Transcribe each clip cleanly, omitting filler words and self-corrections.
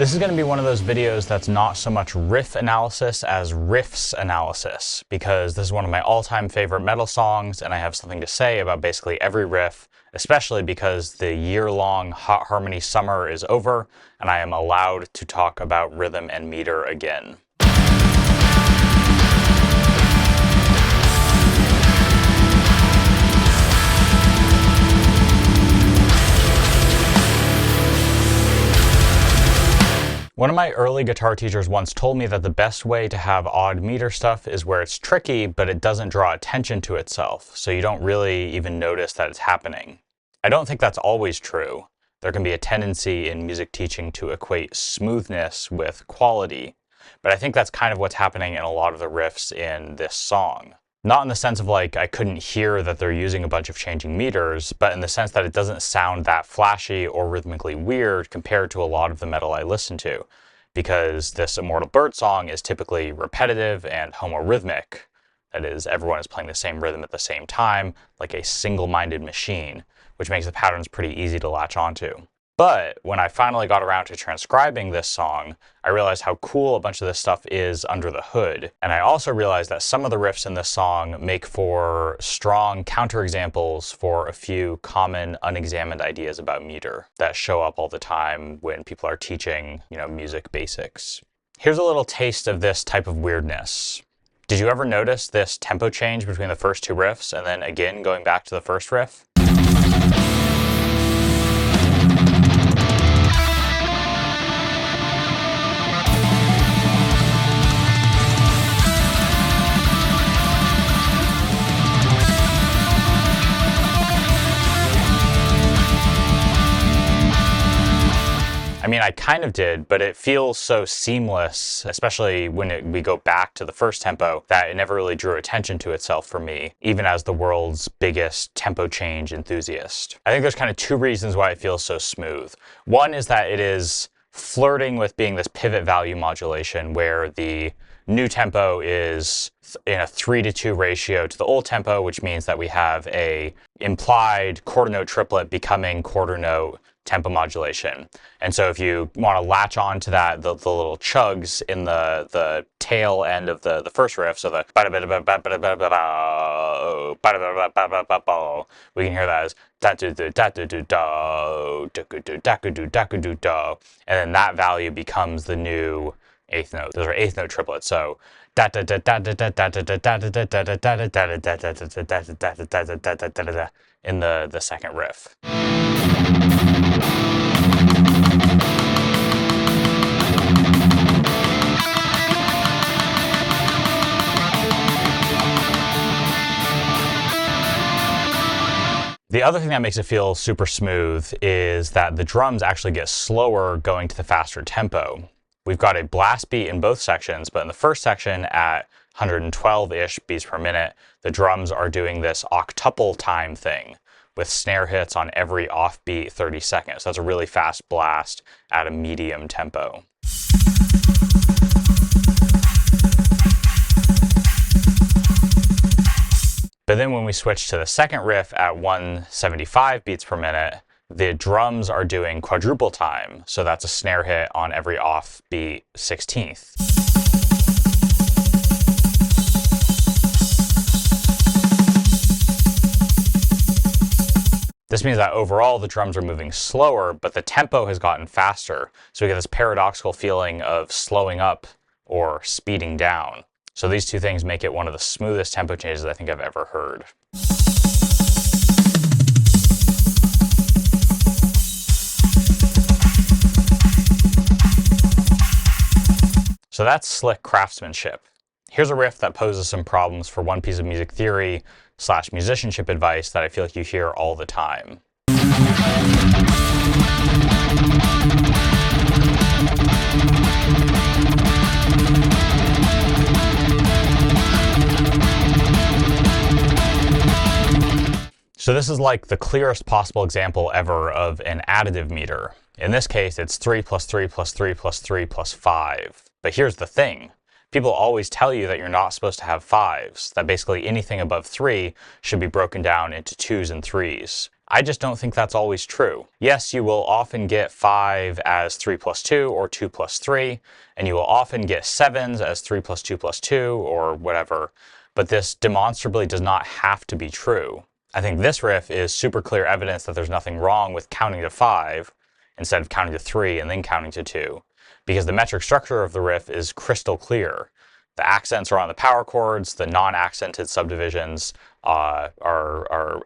This is going to be one of those videos that's not so much riff analysis as riffs analysis, because this is one of my all-time favorite metal songs, and I have something to say about basically every riff, especially because the year-long Hot Harmony summer is over, and I am allowed to talk about rhythm and meter again. One of my early guitar teachers once told me that the best way to have odd meter stuff is where it's tricky, but it doesn't draw attention to itself, so you don't really even notice that it's happening. I don't think that's always true. There can be a tendency in music teaching to equate smoothness with quality, but I think that's kind of what's happening in a lot of the riffs in this song. Not in the sense of like I couldn't hear that they're using a bunch of changing meters, but in the sense that it doesn't sound that flashy or rhythmically weird compared to a lot of the metal I listen to, because this Immortal Bird song is typically repetitive and homorhythmic. That is, everyone is playing the same rhythm at the same time, like a single-minded machine, which makes the patterns pretty easy to latch onto. But when I finally got around to transcribing this song, I realized how cool a bunch of this stuff is under the hood. And I also realized that some of the riffs in this song make for strong counterexamples for a few common unexamined ideas about meter that show up all the time when people are teaching, music basics. Here's a little taste of this type of weirdness. Did you ever notice this tempo change between the first two riffs and then again going back to the first riff? I mean, I kind of did, but it feels so seamless, especially when we go back to the first tempo, that it never really drew attention to itself for me, even as the world's biggest tempo change enthusiast. I think there's kind of two reasons why it feels so smooth. One is that it is flirting with being this pivot value modulation where the new tempo is in a 3:2 ratio to the old tempo, which means that we have a implied quarter note triplet becoming quarter note tempo modulation. And so if you want to latch on to that, the little chugs in the tail end of the first riff, so the we can hear that as and then that value becomes the new eighth note. Those are eighth note triplets. So in the second riff. The other thing that makes it feel super smooth is that the drums actually get slower going to the faster tempo. We've got a blast beat in both sections, but in the first section at 112-ish beats per minute, the drums are doing this octuple time thing with snare hits on every offbeat 30 seconds. So that's a really fast blast at a medium tempo. But then when we switch to the second riff at 175 beats per minute, the drums are doing quadruple time. So that's a snare hit on every offbeat 16th. This means that overall the drums are moving slower, but the tempo has gotten faster. So we get this paradoxical feeling of slowing up or speeding down. So these two things make it one of the smoothest tempo changes I think I've ever heard. So that's slick craftsmanship. Here's a riff that poses some problems for one piece of music theory / musicianship advice that I feel like you hear all the time. So this is like the clearest possible example ever of an additive meter. In this case, it's 3 plus 3 plus 3 plus 3 plus 5. But here's the thing. People always tell you that you're not supposed to have 5s, that basically anything above 3 should be broken down into 2s and 3s. I just don't think that's always true. Yes, you will often get 5 as 3 plus 2 or 2 plus 3, and you will often get 7s as 3 plus 2 plus 2 or whatever, but this demonstrably does not have to be true. I think this riff is super clear evidence that there's nothing wrong with counting to 5 instead of counting to 3 and then counting to 2, because the metric structure of the riff is crystal clear. The accents are on the power chords, the non-accented subdivisions are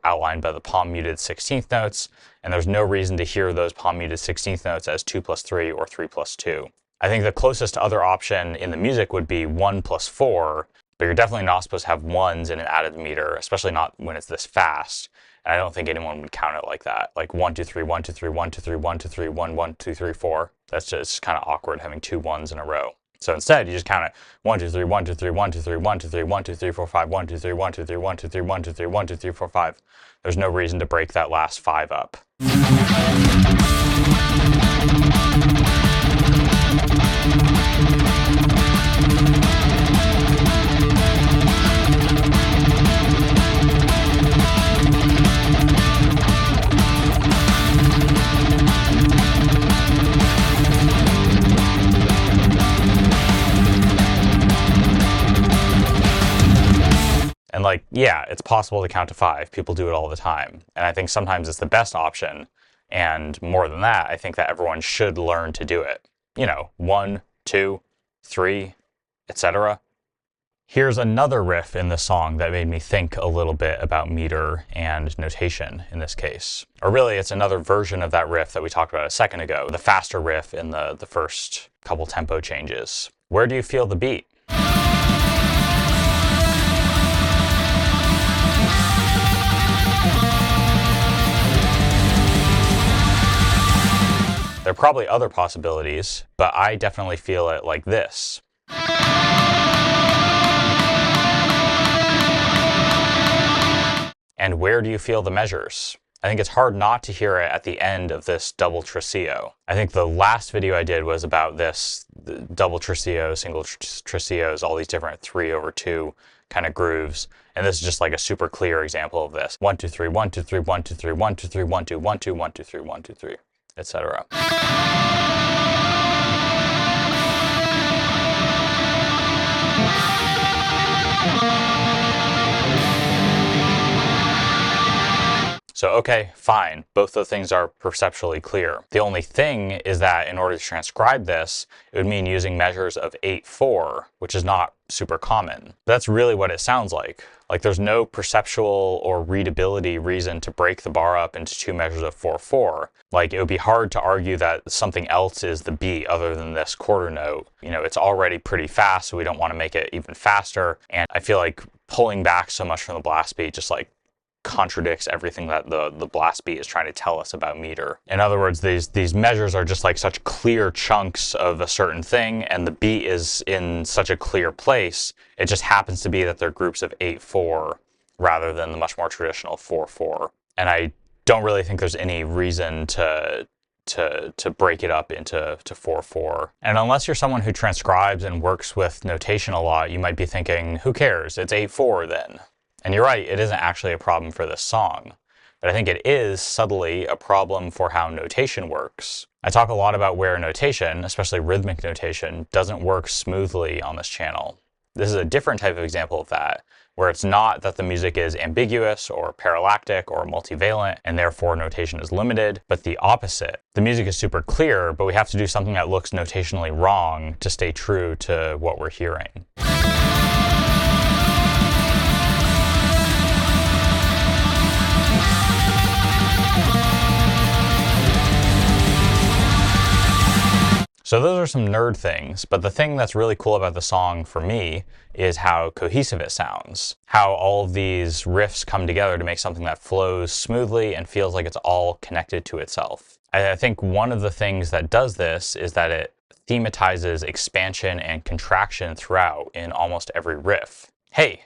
outlined by the palm muted 16th notes, and there's no reason to hear those palm muted 16th notes as 2 plus 3 or 3 plus 2. I think the closest other option in the music would be 1 plus 4, but you're definitely not supposed to have 1s in an additive meter, especially not when it's this fast. And I don't think anyone would count it like that. Like 1, 2, 3, 1, 2, 3, 1, 2, 3, 1, 2, 3, 1, 1, 2, 3, 4. That's just kind of awkward having 2 1s in a row. So instead, you just count it 1, 2, 3, 1, 2, 3, 1, 2, 3, 1, 2, 3, 1, 2, 3, 4, 5, 1, 2, 3, 1, 2, 3, 1, 2, 3, 1, 2, 3, 1, 2, 3, 4, 5. There's no reason to break that last 5 up. And like, yeah, it's possible to count to 5. People do it all the time. And I think sometimes it's the best option. And more than that, I think that everyone should learn to do it. 1, 2, 3, etc. Here's another riff in the song that made me think a little bit about meter and notation in this case. Or really, it's another version of that riff that we talked about a second ago, the faster riff in the first couple tempo changes. Where do you feel the beat? There are probably other possibilities, but I definitely feel it like this. And where do you feel the measures? I think it's hard not to hear it at the end of this double tresillo. I think the last video I did was about this double tresillo, single tresillos, all these different 3/2 kind of grooves. And this is just like a super clear example of this. 1, 2, 3, 1, 2, 3, 1, 2, 3, 1, 2, 3, 1, 2, 1, 2, 1, 2, 3, 1, 2, 3, etc. So, okay, fine. Both those things are perceptually clear. The only thing is that in order to transcribe this, it would mean using measures of 8/4, which is not super common. That's really what it sounds like. Like there's no perceptual or readability reason to break the bar up into 2 measures of 4/4. Like it would be hard to argue that something else is the beat other than this quarter note. It's already pretty fast, so we don't want to make it even faster. And I feel like pulling back so much from the blast beat just like contradicts everything that the blast beat is trying to tell us about meter. In other words, these measures are just like such clear chunks of a certain thing, and the beat is in such a clear place. It just happens to be that they're groups of 8/4 rather than the much more traditional 4/4. And I don't really think there's any reason to break it up into 4/4. And unless you're someone who transcribes and works with notation a lot, you might be thinking, who cares? It's 8/4 then. And you're right, it isn't actually a problem for this song. But I think it is subtly a problem for how notation works. I talk a lot about where notation, especially rhythmic notation, doesn't work smoothly on this channel. This is a different type of example of that, where it's not that the music is ambiguous or parallactic or multivalent, and therefore notation is limited, but the opposite. The music is super clear, but we have to do something that looks notationally wrong to stay true to what we're hearing. So those are some nerd things, but the thing that's really cool about the song for me is how cohesive it sounds. How all of these riffs come together to make something that flows smoothly and feels like it's all connected to itself. I think one of the things that does this is that it thematizes expansion and contraction throughout in almost every riff. Hey,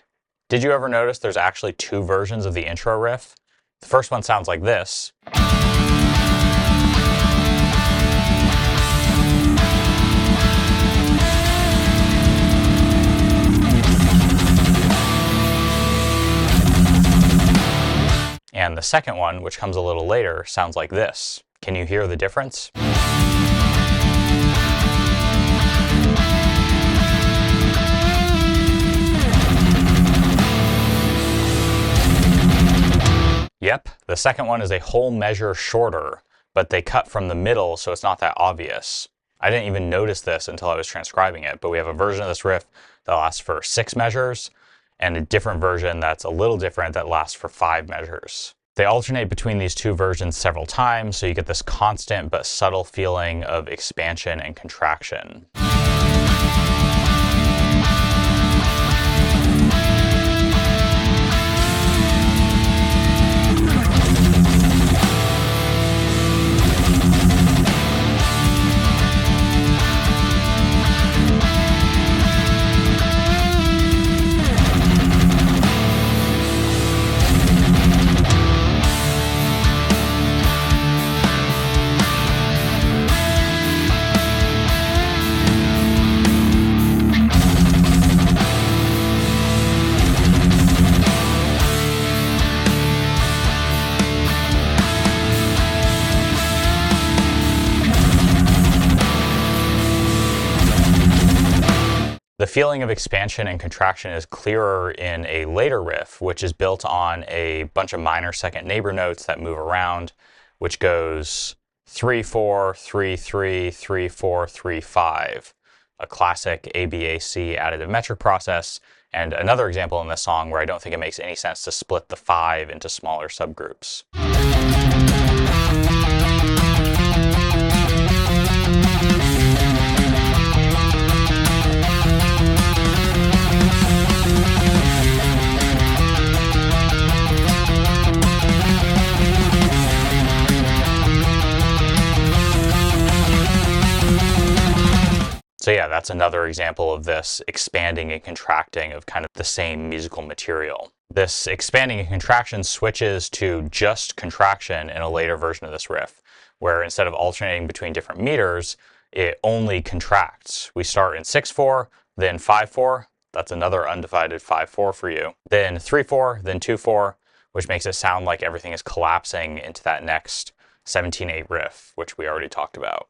did you ever notice there's actually 2 versions of the intro riff? The first one sounds like this. And And the second one, which comes a little later, sounds like this. Can you hear the difference? Yep, the second one is a whole measure shorter, but they cut from the middle, so it's not that obvious. I didn't even notice this until I was transcribing it, but we have a version of this riff that lasts for 6 measures, and a different version that's a little different that lasts for 5 measures. They alternate between these two versions several times, so you get this constant but subtle feeling of expansion and contraction. The feeling of expansion and contraction is clearer in a later riff, which is built on a bunch of minor second neighbor notes that move around, which goes 3-4, 3-3, 3-4, 3-5, a classic ABAC additive metric process, and another example in this song where I don't think it makes any sense to split the 5 into smaller subgroups. So yeah, that's another example of this expanding and contracting of kind of the same musical material. This expanding and contraction switches to just contraction in a later version of this riff, where instead of alternating between different meters, it only contracts. We start in 6-4, then 5-4, that's another undivided 5-4 for you, then 3-4, then 2-4, which makes it sound like everything is collapsing into that next 17/8 riff, which we already talked about.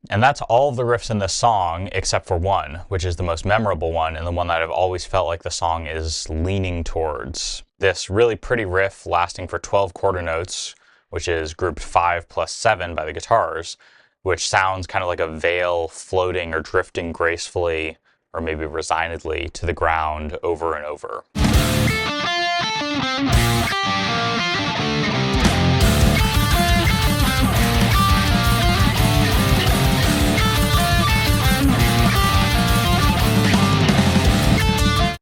And that's all of the riffs in this song except for one, which is the most memorable one and the one that I've always felt like the song is leaning towards. This really pretty riff lasting for 12 quarter notes, which is grouped 5 plus 7 by the guitars, which sounds kind of like a veil floating or drifting gracefully or maybe resignedly to the ground over and over.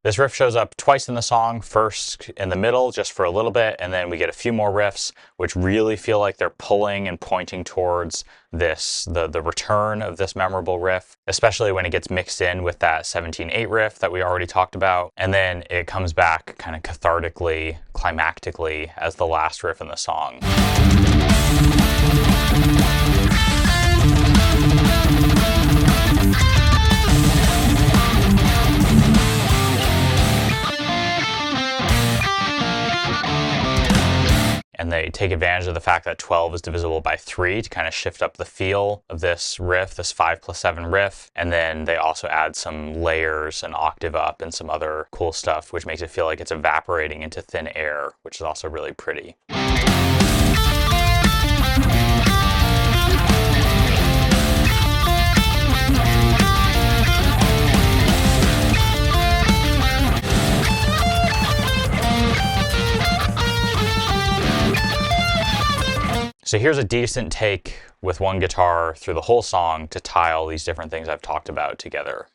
This riff shows up twice in the song, first in the middle just for a little bit, and then we get a few more riffs which really feel like they're pulling and pointing towards this, the return of this memorable riff, especially when it gets mixed in with that 17/8 riff that we already talked about, and then it comes back kind of cathartically, climactically as the last riff in the song. And they take advantage of the fact that 12 is divisible by 3 to kind of shift up the feel of this riff, this 5 plus 7 riff. And then they also add some layers, an octave up, and some other cool stuff, which makes it feel like it's evaporating into thin air, which is also really pretty. So here's a decent take with one guitar through the whole song to tie all these different things I've talked about together.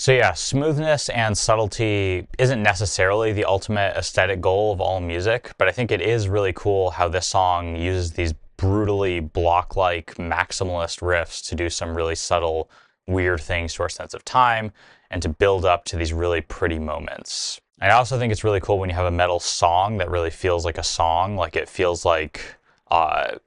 So yeah, smoothness and subtlety isn't necessarily the ultimate aesthetic goal of all music, but I think it is really cool how this song uses these brutally block-like maximalist riffs to do some really subtle, weird things to our sense of time and to build up to these really pretty moments. I also think it's really cool when you have a metal song that really feels like a song, like it feels like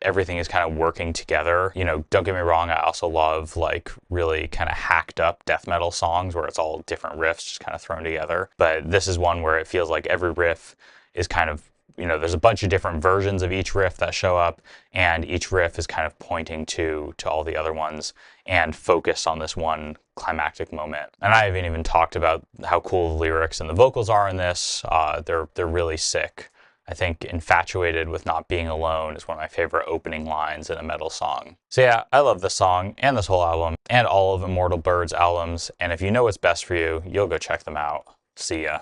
everything is kind of working together. You know, don't get me wrong, I also love like really kind of hacked up death metal songs where it's all different riffs just kind of thrown together. But this is one where it feels like every riff is kind of, you know, there's a bunch of different versions of each riff that show up, and each riff is kind of pointing to all the other ones and focused on this one climactic moment. And I haven't even talked about how cool the lyrics and the vocals are in this. They're really sick. I think "Infatuated with Not Being Alone" is one of my favorite opening lines in a metal song. So yeah, I love this song and this whole album and all of Immortal Bird's albums. And if you know what's best for you, you'll go check them out. See ya.